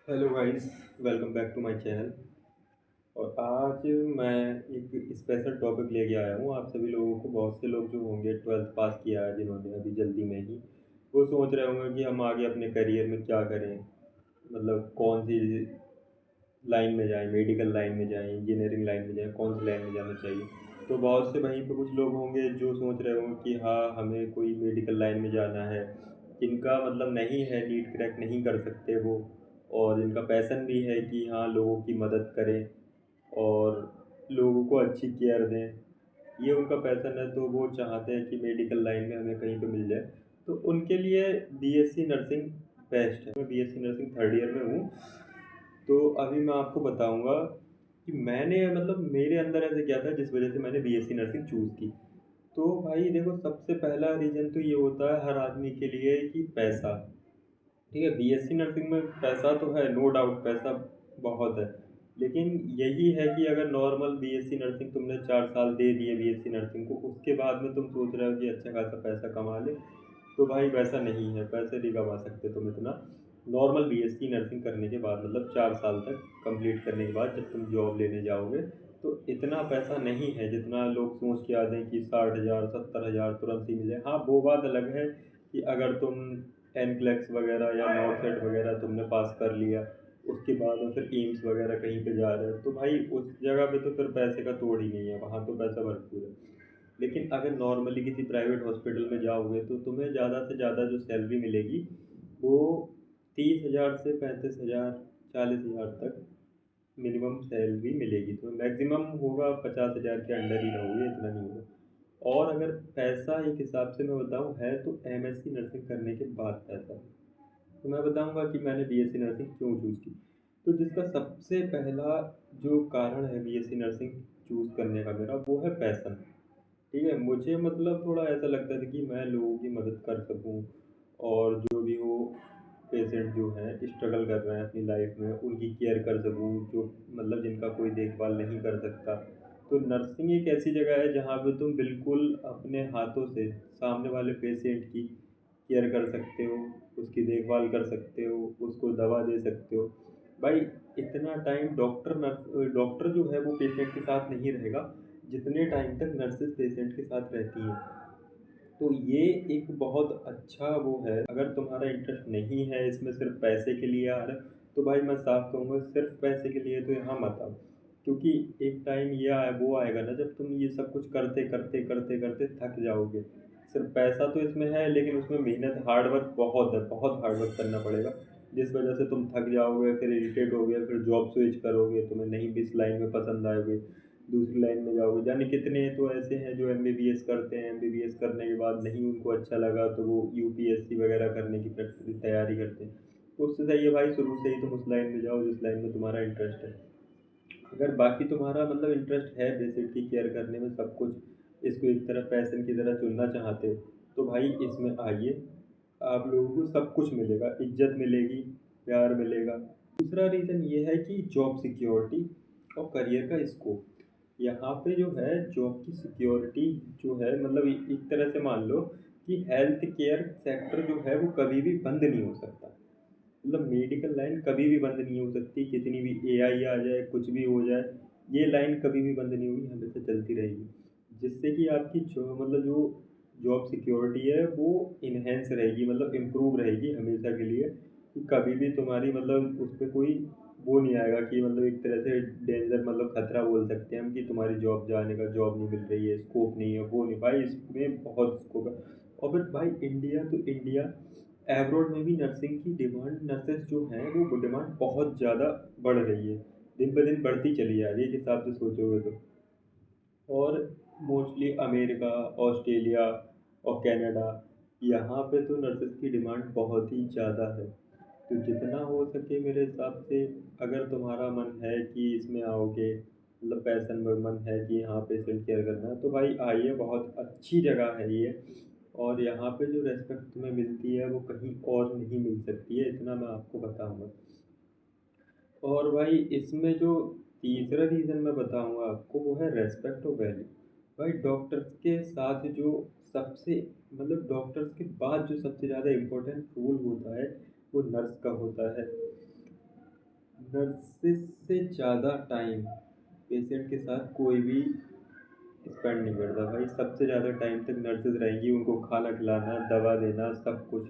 Hello guys, welcome back to my channel. और आज मैं एक स्पेशल टॉपिक लेके आया हूँ आप सभी लोगों को। बहुत से लोग जो होंगे 12th पास किया है जिन्होंने अभी जल्दी में ही, वो सोच रहे होंगे कि हम आगे अपने करियर में क्या करें, मतलब कौन सी लाइन में जाएं, मेडिकल लाइन में जाएं, इंजीनियरिंग लाइन में जाएं, कौन सी लाइन में जाना चाहिए। तो बहुत से वहीं पे कुछ लोग होंगे जो सोच रहे होंगे कि हाँ, हमें कोई मेडिकल लाइन में जाना है, जिनका मतलब नहीं है, नीट क्रैक नहीं कर सकते वो, और जिनका पैसन भी है कि हाँ, लोगों की मदद करें और लोगों को अच्छी केयर दें। ये उनका पैसन है, तो वो चाहते हैं कि मेडिकल लाइन में हमें कहीं पे मिल जाए। तो उनके लिए बीएससी नर्सिंग बेस्ट है। मैं बीएससी नर्सिंग थर्ड ईयर में हूँ। तो अभी मैं आपको बताऊंगा कि मैंने मतलब मेरे अंदर ऐसे क्या था जिस वजह से मैंने बीएससी नर्सिंग चूज़ की। तो भाई देखो, सबसे पहला रीज़न तो ये होता है हर आदमी के लिए कि पैसा। ठीक है, बीएससी नर्सिंग में पैसा तो है, नो डाउट पैसा बहुत है। लेकिन यही है कि अगर नॉर्मल बीएससी नर्सिंग तुमने 4 साल दे दिए बीएससी नर्सिंग को, उसके बाद में तुम सोच रहे हो कि अच्छा खासा पैसा कमा ले, तो भाई वैसा नहीं है, पैसे नहीं कमा सकते तुम इतना। नॉर्मल बीएससी नर्सिंग करने के बाद मतलब 4 साल तक कंप्लीट करने के बाद जब तुम जॉब लेने जाओगे, तो इतना पैसा नहीं है जितना लोग सोच के आते हैं कि 60,000 70,000 तुरंत ही मिले। हाँ, वो बात अलग है कि अगर तुम एनक्लेक्स वगैरह या नॉर्सेट वगैरह तुमने पास कर लिया, उसके बाद में फिर एम्स वगैरह कहीं पे जा रहे हो, तो भाई उस जगह पे तो फिर पैसे का तोड़ ही नहीं है, वहाँ तो पैसा भरपूर है। लेकिन अगर नॉर्मली किसी प्राइवेट हॉस्पिटल में जाओगे तो तुम्हें ज़्यादा से ज़्यादा जो सैलरी मिलेगी वो 30,000 से 35,000 40,000 तक मिनिमम सैलरी मिलेगी। तो मैक्सिमम होगा 50,000 के अंडर ही रहोगे, इतना नहीं होगा। और अगर पैसा एक हिसाब से मैं बताऊं है तो एमएससी नर्सिंग करने के बाद पैसा। तो मैं बताऊंगा कि मैंने बीएससी नर्सिंग क्यों चूज़ की। तो जिसका सबसे पहला जो कारण है बीएससी नर्सिंग चूज़ करने का मेरा, वो है पैसन। ठीक है, मुझे मतलब थोड़ा ऐसा लगता था कि मैं लोगों की मदद कर सकूं, और जो भी हो पेशेंट जो हैं स्ट्रगल कर रहे हैं अपनी लाइफ में, उनकी केयर कर सकूं, जो मतलब जिनका कोई देखभाल नहीं कर सकता। तो नर्सिंग एक ऐसी जगह है जहाँ पे तुम बिल्कुल अपने हाथों से सामने वाले पेशेंट की केयर कर सकते हो, उसकी देखभाल कर सकते हो, उसको दवा दे सकते हो। भाई इतना टाइम डॉक्टर जो है वो पेशेंट के साथ नहीं रहेगा जितने टाइम तक नर्सेज पेशेंट के साथ रहती हैं। तो ये एक बहुत अच्छा वो है। अगर तुम्हारा इंटरेस्ट नहीं है इसमें, सिर्फ पैसे के लिए आ रहा है, तो भाई मैं साफ कहूँगा सिर्फ पैसे के लिए तो यहाँ मत आओ। क्योंकि एक टाइम वो आएगा ना जब तुम ये सब कुछ करते करते करते करते थक जाओगे। सिर्फ पैसा तो इसमें है, लेकिन उसमें मेहनत हार्ड वर्क बहुत है, बहुत हार्ड वर्क करना पड़ेगा। जिस वजह से तुम थक जाओगे, फिर इरिटेट हो गए, फिर जॉब स्विच करोगे, तुम्हें नहीं भी इस लाइन में पसंद आएगी, दूसरी लाइन में जाओगे। जाने कितने तो ऐसे हैं जो एमबीबीएस करते हैं, एमबीबीएस करने के बाद नहीं उनको अच्छा लगा तो वो यूपीएससी वगैरह करने की तैयारी करते हैं। तो उससे सही है भाई, शुरू से ही तुम उस लाइन में जाओ जिस लाइन में तुम्हारा इंटरेस्ट है। अगर बाकी तुम्हारा मतलब इंटरेस्ट है पेशेंट की केयर करने में, सब कुछ इसको एक तरह पैशन की तरह चुनना चाहते हो, तो भाई इसमें आइए। आप लोगों को सब कुछ मिलेगा, इज्जत मिलेगी, प्यार मिलेगा। दूसरा रीज़न ये है कि जॉब सिक्योरिटी और करियर का स्कोप। यहाँ पे जो है जॉब की सिक्योरिटी जो है, मतलब एक तरह से मान लो कि हेल्थ केयर सेक्टर जो है वो कभी भी बंद नहीं हो सकता। मतलब मेडिकल लाइन कभी भी बंद नहीं हो सकती, कितनी भी एआई आ जाए, कुछ भी हो जाए, ये लाइन कभी भी बंद नहीं होगी, हमेशा चलती रहेगी। जिससे कि आपकी जो जॉब सिक्योरिटी है वो इन्हेंस रहेगी, मतलब इम्प्रूव रहेगी हमेशा के लिए। कि कभी भी तुम्हारी मतलब उस पर कोई वो नहीं आएगा कि मतलब एक तरह से डेंजर, मतलब खतरा बोल सकते हैं हम, कि तुम्हारी जॉब जाने का, जॉब नहीं मिल रही है, स्कोप नहीं है, वो नहीं भाई, इसमें बहुत स्कोप है। और फिर भाई इंडिया तो इंडिया, एब्रॉड में भी नर्सिंग की डिमांड, नर्सेस जो हैं वो डिमांड बहुत ज़्यादा बढ़ रही है, दिन ब दिन बढ़ती चली जा रही है एक हिसाब से सोचोगे तो। और मोस्टली अमेरिका, ऑस्ट्रेलिया और कनाडा, यहाँ पे तो नर्सेस की डिमांड बहुत ही ज़्यादा है। तो जितना हो सके मेरे हिसाब से, अगर तुम्हारा मन है कि इसमें आओगे, मतलब पैशन में मन है कि यहाँ पेशेंट केयर करना है, तो भाई आइए, बहुत अच्छी जगह है ये। और यहाँ पे जो रेस्पेक्ट तुम्हें मिलती है वो कहीं और नहीं मिल सकती है, इतना मैं आपको बताऊंगा। और भाई इसमें जो तीसरा रीज़न मैं बताऊंगा आपको, वो है रेस्पेक्ट और वैल्यू। भाई डॉक्टर्स के साथ जो सबसे, मतलब डॉक्टर्स के बाद जो सबसे ज़्यादा इम्पोर्टेंट रोल होता है वो नर्स का होता है। नर्सिस से ज़्यादा टाइम पेशेंट के साथ कोई भी स्पेंड नहीं करता भाई। सबसे ज़्यादा टाइम तक नर्सेज रहेंगी, उनको खाना खिलाना, दवा देना, सब कुछ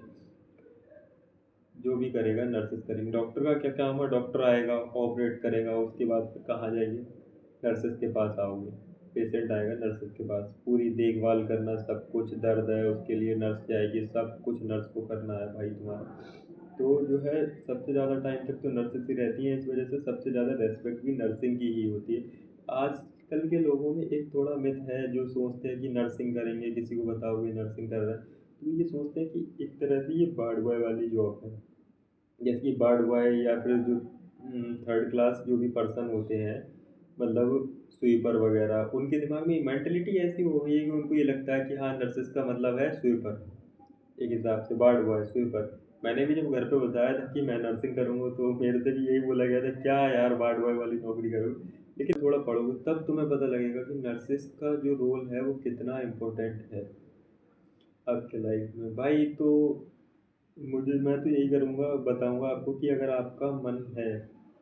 जो भी करेगा नर्सेज करेंगी। डॉक्टर का क्या काम है? डॉक्टर आएगा, ऑपरेट करेगा, उसके बाद फिर कहाँ जाएंगे? नर्सेज के पास आओगे। पेशेंट आएगा नर्सेज के पास, पूरी देखभाल करना, सब कुछ दर्द है उसके लिए नर्स जाएगी, सब कुछ नर्स को करना है भाई तुम्हारा। तो जो है सबसे ज़्यादा टाइम तक तो नर्सेज ही रहती हैं, इस वजह से सबसे ज़्यादा रेस्पेक्ट भी नर्सिंग की ही होती है। आजकल के लोगों में एक थोड़ा मिथ है, जो सोचते हैं कि नर्सिंग करेंगे, किसी को बताओगे नर्सिंग कर रहा है तो ये सोचते हैं कि एक तरह से ये बार्ड बॉय वाली जॉब है। जैसे कि बार्ड बॉय या फिर जो थर्ड क्लास जो भी पर्सन होते हैं, मतलब स्वीपर वगैरह, उनके दिमाग में मेंटलिटी ऐसी हो गई है कि उनको ये लगता है कि हाँ नर्सिस का मतलब है स्वीपर। एक हिसाब से वार्ड बॉय, स्वीपर। मैंने भी जब घर पे बताया था कि मैं नर्सिंग करूँगा तो मेरे से भी यही बोला गया था, क्या यार वार्ड बॉय वाली नौकरी करोगे। लेकिन थोड़ा पढ़ोगे तब तुम्हें पता लगेगा कि नर्सिस का जो रोल है वो कितना इम्पोर्टेंट है आपके लाइफ में भाई। तो मैं तो यही करूँगा, बताऊँगा आपको कि अगर आपका मन है,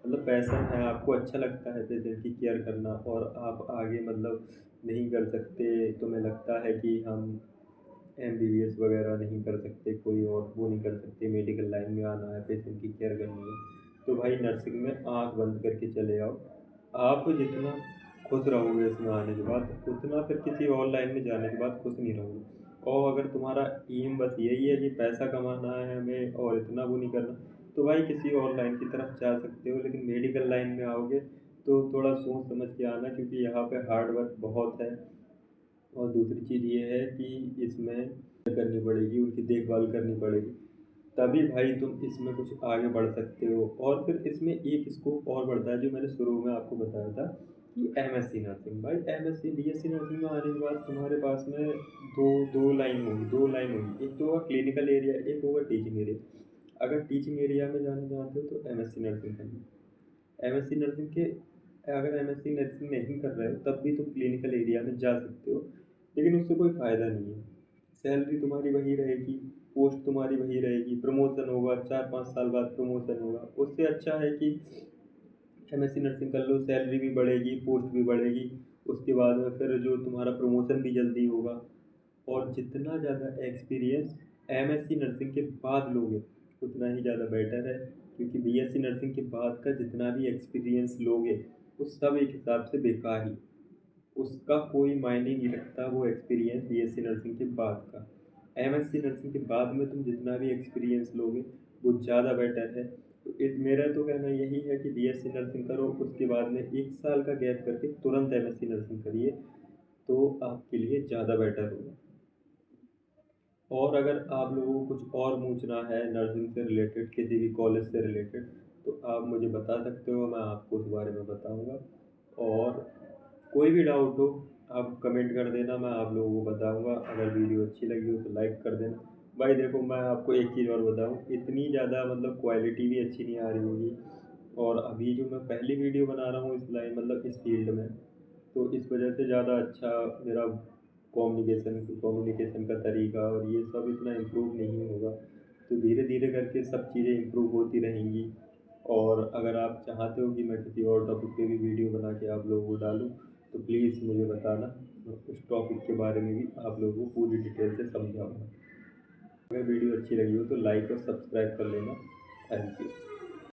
मतलब पैशन है, आपको अच्छा लगता है पेशेंट की केयर करना, और आप आगे मतलब नहीं कर सकते, तुम्हें लगता है कि हम एमबीबीएस वगैरह नहीं कर सकते, कोई और वो नहीं कर सकते, मेडिकल लाइन में आना है, पेशेंट की केयर करनी है, तो भाई नर्सिंग में आँख बंद करके चले आओ। आप जितना खुश रहोगे इसमें आने के बाद, उतना फिर किसी और लाइन में जाने के बाद खुश नहीं रहोगे। और अगर तुम्हारा एम बस यही है कि पैसा कमाना है हमें और इतना वो नहीं करना, तो भाई किसी और लाइन की तरफ जा सकते हो। लेकिन मेडिकल लाइन में आओगे तो थोड़ा सोच समझ के आना, क्योंकि यहाँ पे हार्ड वर्क बहुत है। और दूसरी चीज़ ये है कि इसमें करनी पड़ेगी, उनकी देखभाल करनी पड़ेगी, तभी भाई तुम इसमें कुछ आगे बढ़ सकते हो। और फिर इसमें एक स्कोप और बढ़ता है, जो मैंने शुरू में आपको बताया था कि एमएससी नर्सिंग। भाई एमएससी बीएससी नर्सिंग में आने के बाद तुम्हारे पास में दो दो लाइन होगी, एक तो होगा क्लिनिकल एरिया, एक होगा टीचिंग एरिया। अगर टीचिंग एरिया में जाना चाहते हो तो एमएससी नर्सिंग करनी। एमएससी नर्सिंग के अगर एमएससी नर्सिंग नहीं कर रहे हो तब भी तुम क्लिनिकल एरिया में जा सकते हो, लेकिन उससे कोई फ़ायदा नहीं है। सैलरी तुम्हारी वही रहेगी, पोस्ट तुम्हारी वही रहेगी, प्रमोशन होगा 4-5 साल बाद, प्रमोशन होगा। उससे अच्छा है कि एमएससी नर्सिंग कर लो, सैलरी भी बढ़ेगी, पोस्ट भी बढ़ेगी, उसके बाद में फिर जो तुम्हारा प्रमोशन भी जल्दी होगा। और जितना ज़्यादा एक्सपीरियंस एमएससी नर्सिंग के बाद लोगे उतना ही ज़्यादा बेटर है, क्योंकि बीएससी नर्सिंग के बाद का जितना भी एक्सपीरियंस लोगे वो सब एक हिसाब से बेकार ही, उसका कोई मायने नहीं रखता वो एक्सपीरियंस बीएससी नर्सिंग के बाद का। एमएससी नर्सिंग के बाद में तुम जितना भी एक्सपीरियंस लोगे वो ज़्यादा बेटर है। तो मेरा तो कहना यही है कि बीएससी नर्सिंग करो, उसके बाद में 1 साल का गैप करके तुरंत एमएससी नर्सिंग करिए, तो आपके लिए ज़्यादा बेटर होगा। और अगर आप लोगों को कुछ और पूछना है नर्सिंग से रिलेटेड, किसी भी कॉलेज से रिलेटेड, तो आप मुझे बता सकते हो, मैं आपको उस बारे में बताऊंगा। और कोई भी डाउट हो आप कमेंट कर देना, मैं आप लोगों को बताऊंगा। अगर वीडियो अच्छी लगी हो तो लाइक कर देना। भाई देखो मैं आपको एक चीज़ और बताऊं, इतनी ज़्यादा मतलब क्वालिटी भी अच्छी नहीं आ रही होगी, और अभी जो मैं पहली वीडियो बना रहा हूँ इस लाइन मतलब इस फील्ड में, तो इस वजह से ज़्यादा अच्छा मेरा कम्युनिकेशन का तरीका और ये सब इतना इम्प्रूव नहीं होगा। तो धीरे धीरे करके सब चीज़ें इम्प्रूव होती रहेंगी। और अगर आप चाहते हो कि मैं किसी और टॉपिक पे भी वीडियो बना के आप लोगों को डालूँ, तो प्लीज़ मुझे बताना, मैं उस टॉपिक के बारे में भी आप लोगों को पूरी डिटेल से समझाऊँगा। अगर वीडियो अच्छी लगी हो तो लाइक और सब्सक्राइब कर लेना। Thank you.